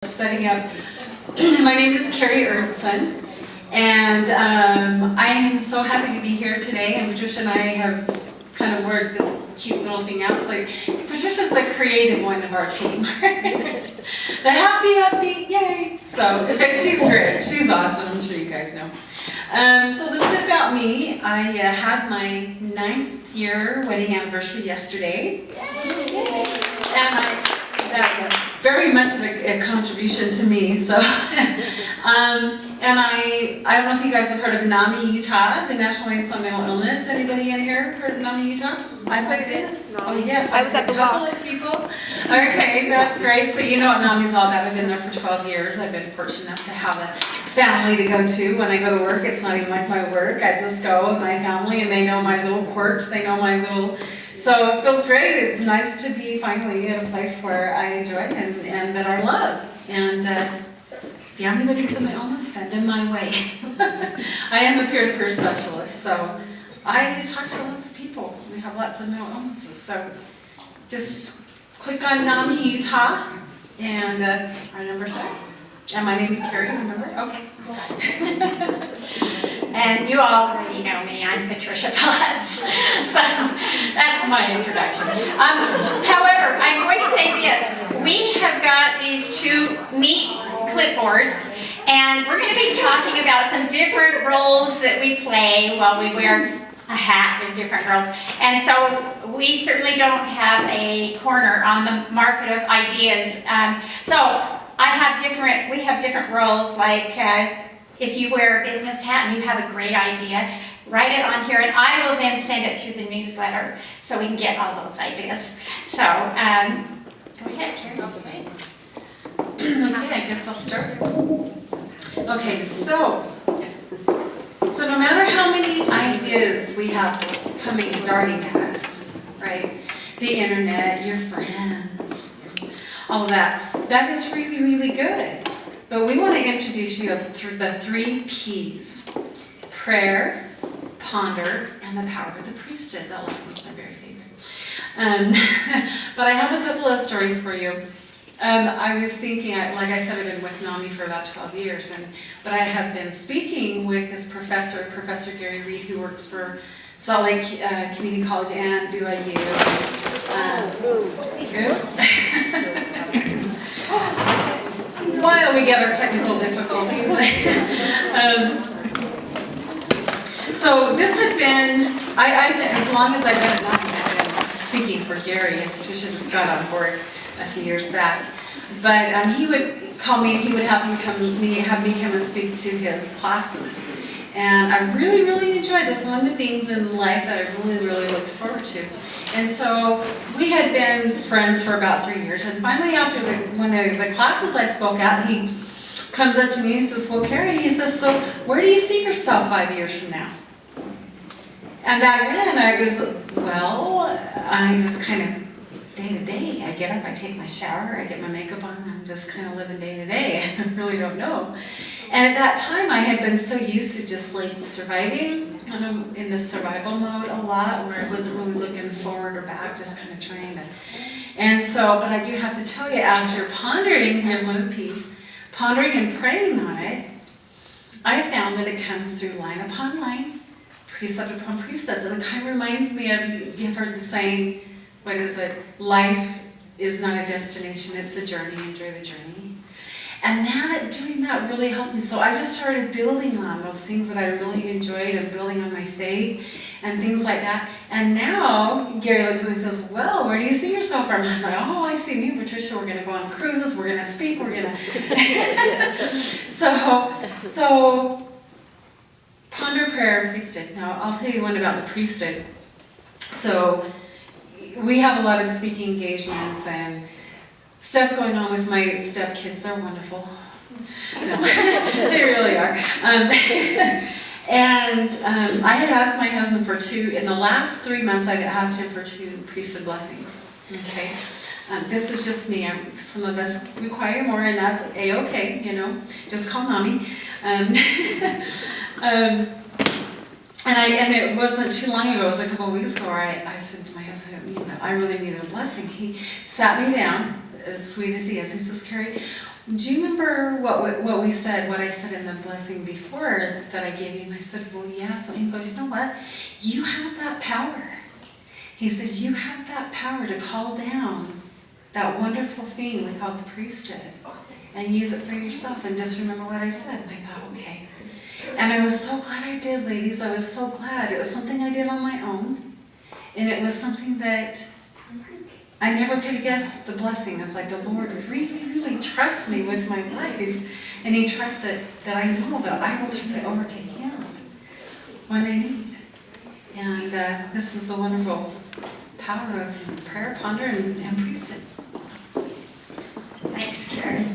Setting up. My name is Carrie Ernstson, and I am so happy to be here today. And Patricia and I have kind of worked this cute little thing out. So Patricia's the creative one of our team. The happy, yay! So she's great. She's awesome. I'm sure you guys know. So a little bit about me. I had my 9th year wedding anniversary yesterday, and that's very much of a contribution to me. So, and I don't know if you guys have heard of NAMI Utah, the National Alliance on Mental Illness. Anybody in here heard of NAMI Utah? I've heard of it. Oh yes, I was at the couple walk. of people. Okay, that's great. So you know what NAMI's all about. I've been there for 12 years. I've been fortunate enough to have a family to go to when I go to work. It's not even like my work. I just go with my family, and they know my little quirks. They know my little. So it feels great. It's nice to be finally at a place where I enjoy and that I love. And if you have anybody with mental illness, send them my way. I am a peer-to-peer specialist, so I talk to lots of people. We have lots of mental illnesses. So just click on NAMI Utah, and our number's there. And my name's Carrie, remember? Okay. And you all already know me. I'm Patricia Potts. So that's my introduction. However, I'm going to say this. We have got these two neat clipboards, and we're going to be talking about some different roles that we play while we wear a hat in different roles. And so we certainly don't have a corner on the market of ideas. We have different roles, like if you wear a business hat and you have a great idea, write it on here, and I will then send it through the newsletter so we can get all those ideas. So, go ahead, Carrie. Okay, I guess I'll start. Okay, so no matter how many ideas we have coming darting at us, right? The internet, your friends, all of that is really, really good. But we want to introduce you to the 3 P's: prayer, ponder, and the power of the priesthood. That last one's my very favorite. But I have a couple of stories for you. I was thinking, like I said, I've been with NAMI for about 12 years, but I have been speaking with his professor, Professor Gary Reed, who works for Salt Lake Community College and BYU. While we get our technical difficulties. So this had been, as long as I've been at NAMI, I've been speaking for Gary, and Patricia just got on board a few years back. But he would call me and he would have me come and speak to his classes. And I really, really enjoyed this. One of the things in life that I really, really looked forward to. And so we had been friends for about 3 years. And finally, after one of the classes I spoke at, he comes up to me and he says, "Well, Carrie," he says, "so where do you see yourself 5 years from now?" And back then I just kind of day to day. I get up, I take my shower, I get my makeup on, I'm just kind of living day to day. I really don't know. And at that time, I had been so used to just like surviving, in the survival mode a lot, where I wasn't really looking forward or back, just kind of trying to. And so, but I do have to tell you, after pondering, here's one of the P's, pondering and praying on it, I found that it comes through line upon line, precept upon precept. And it kind of reminds me of, you've heard the saying, what is it? Life is not a destination, it's a journey. Enjoy the journey. And doing that really helped me. So I just started building on those things that I really enjoyed and building on my faith and things like that. And now Gary looks at me and says, "Well, where do you see yourself from?" I'm like, "Oh, I see me and Patricia. We're going to go on cruises. We're going to speak. We're going to." So ponder, prayer, and priesthood. Now I'll tell you one about the priesthood. So we have a lot of speaking engagements and stuff going on with my stepkids. They're wonderful. No, they really are. And I had asked my husband for 2, in the last 3 months I've asked him for 2 priesthood blessings. Okay? This is just me. Some of us require more, and that's A-okay, just call NAMI. And it wasn't too long ago, it was a couple of weeks ago, where I said to my husband, I really needed a blessing. He sat me down, as sweet as he is, he says, "Carrie, do you remember what we said, what I said in the blessing before that I gave you? And I said, well, yeah. So he goes, you know what? You have that power. He says, you have that power to call down that wonderful thing we call the priesthood and use it for yourself. And just remember what I said. And I thought, okay. And I was so glad I did, ladies. I was so glad. It was something I did on my own. And it was something that I never could have guessed the blessing. It's like the Lord really, really trusts me with my life. And he trusts that I know that I will turn it over to him when I need. And this is the wonderful power of prayer, ponder, and priesthood. Thanks, Carrie.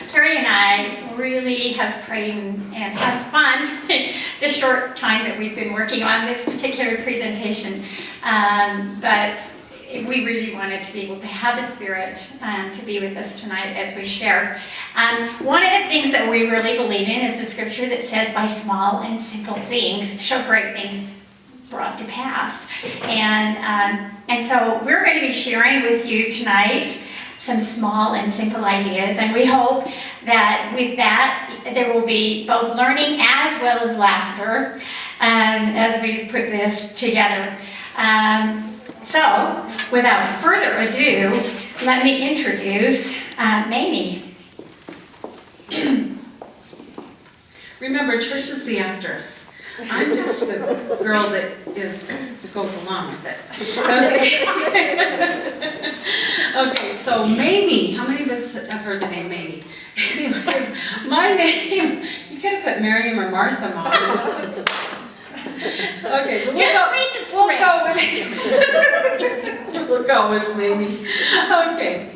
Terry and I really have prayed and had fun the short time that we've been working on this particular presentation. But we really wanted to be able to have the Spirit to be with us tonight as we share. One of the things that we really believe in is the scripture that says, by small and simple things shall great things brought to pass. And so we're going to be sharing with you tonight some small and simple ideas, and we hope that with that there will be both learning as well as laughter as we put this together. So, without further ado, let me introduce Mamie. Remember, Trisha's the actress. I'm just the girl that goes along with it. Okay. Okay, so Mamie. How many of us have heard the name Mamie? Anyways, my name, you could have put Miriam or Martha, Mom. Okay, so we'll go with Mamie. Okay.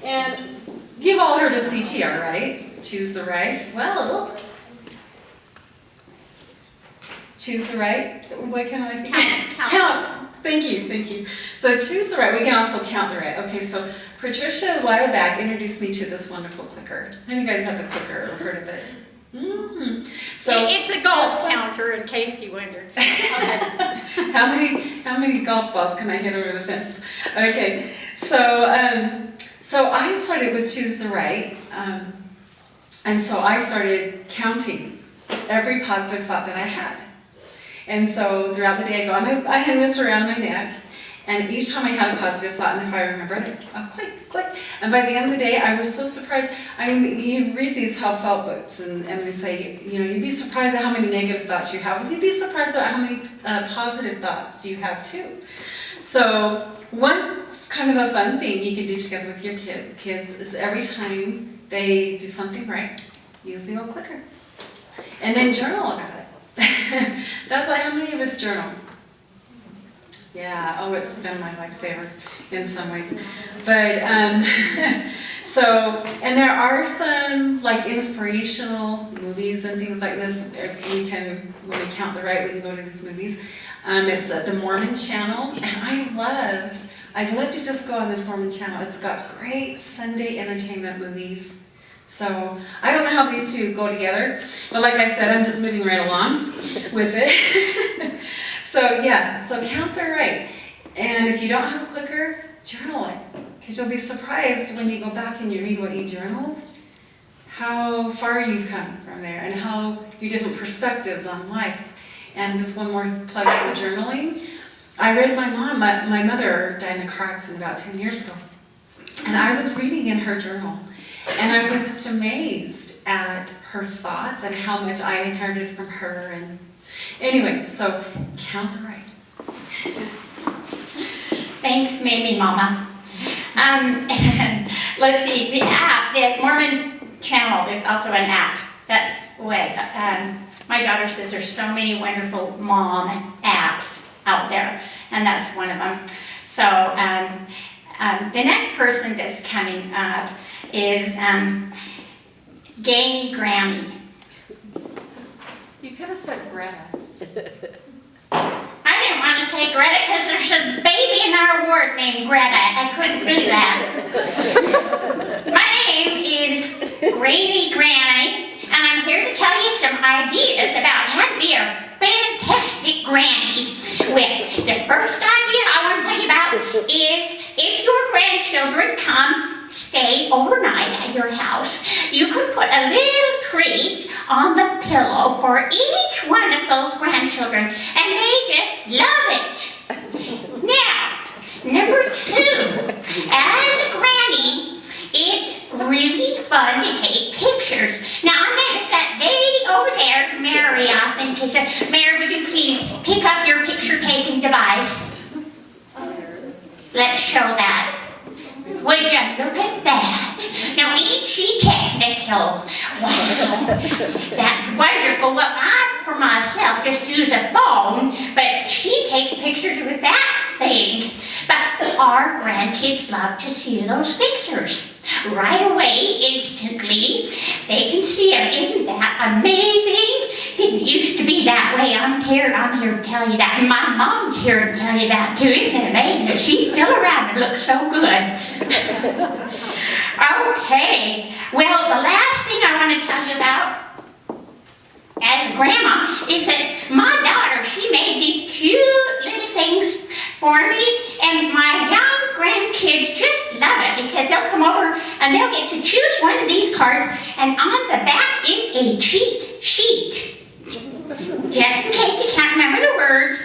And you've all heard of CTR, right? Choose the right. Well, choose the right. What can I count? Thank you. So choose the right. We can also count the right. Okay, so Patricia a while back introduced me to this wonderful clicker. How many of you guys have the clicker or heard of it? So it's a golf counter, in case you wondered. How many golf balls can I hit over the fence? Okay, so I started, it was choose the right, and so I started counting every positive thought that I had. And so throughout the day I go, I hang this around my neck, and each time I had a positive thought, and if I remember it, I'll click, click. And by the end of the day, I was so surprised. I mean, you read these self-help books, and they say, you'd be surprised at how many negative thoughts you have. You'd be surprised at how many positive thoughts you have too. So one kind of a fun thing you can do together with your kids is every time they do something right, use the old clicker. And then journal about it. That's like, how many of us journal? Yeah, it's been my lifesaver in some ways. But, so, and there are some like inspirational movies and things like this. When we count the right, we can go to these movies. It's the Mormon Channel, and I'd love to just go on this Mormon Channel. It's got great Sunday entertainment movies. So I don't know how these two go together, but like I said, I'm just moving right along with it. So count the right. And if you don't have a clicker, journal it. Because you'll be surprised when you go back and you read what you journaled, how far you've come from there and how your different perspectives on life. And just one more plug for journaling. I read my mother died in a car accident about 10 years ago. And I was reading in her journal. And I was just amazed at her thoughts and how much I inherited from her. And anyway, so count the right. Thanks, Mamie Mama. Let's see, the Mormon Channel is also an app. That's what my daughter says. There's so many wonderful mom apps out there, and that's one of them. So the next person that's coming up is Gainy Grammy. You could have said Greta. I didn't want to say Greta because there's a baby in our ward named Greta. I couldn't do that. My name is Grainy Granny, and I'm here to tell you some ideas about how to be a fantastic granny. Well, the first idea I want to tell you about is if your grandchildren come stay overnight at your house, you could put a little treat on the pillow for each one of those grandchildren, and they just love it. Now, number 2, as a granny, it's really fun to take pictures. Now, I'm noticed that lady over there, Mary, I think, is Mary, would you please pick up your picture-taking device? Let's show that. Would you look at that? Now, ain't she technical? Wow, that's wonderful. Well, I, for myself, just use a phone, but she takes pictures with that thing. But our grandkids love to see those pictures. Right away, instantly, they can see them. Isn't that amazing? Didn't used to be that way. I'm here to tell you that. My mom's here to tell you that too. Isn't it amazing? She's still around and looks so good. Okay. Well, the last thing I want to tell you about as a grandma is that my daughter, she made these cute little things for me, and my young grandkids just love it because they'll come over and they'll get to choose one of these cards, and on the back is a cheat sheet, just in case you can't remember the words,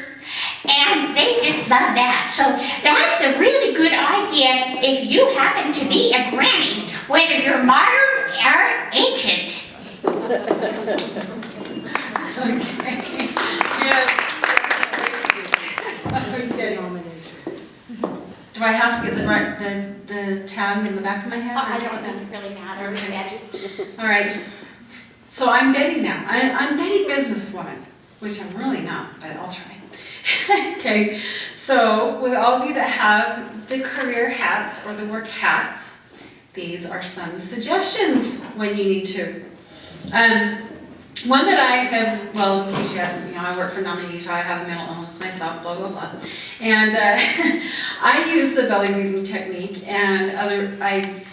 and they just love that. So that's a really good idea if you happen to be a granny, whether you're modern or ancient. Okay. Yes. Do I have to get the tag in the back of my head? I don't know if it really matters, Betty. All right. So I'm Betty now. I'm Betty Businesswoman, which I'm really not, but I'll try. Okay. So with all of you that have the career hats or the work hats, these are some suggestions when you need to. One that I have, well, in case you haven't, I work for NAMI Utah, I have a mental illness myself, blah, blah, blah. And I use the belly breathing technique, and I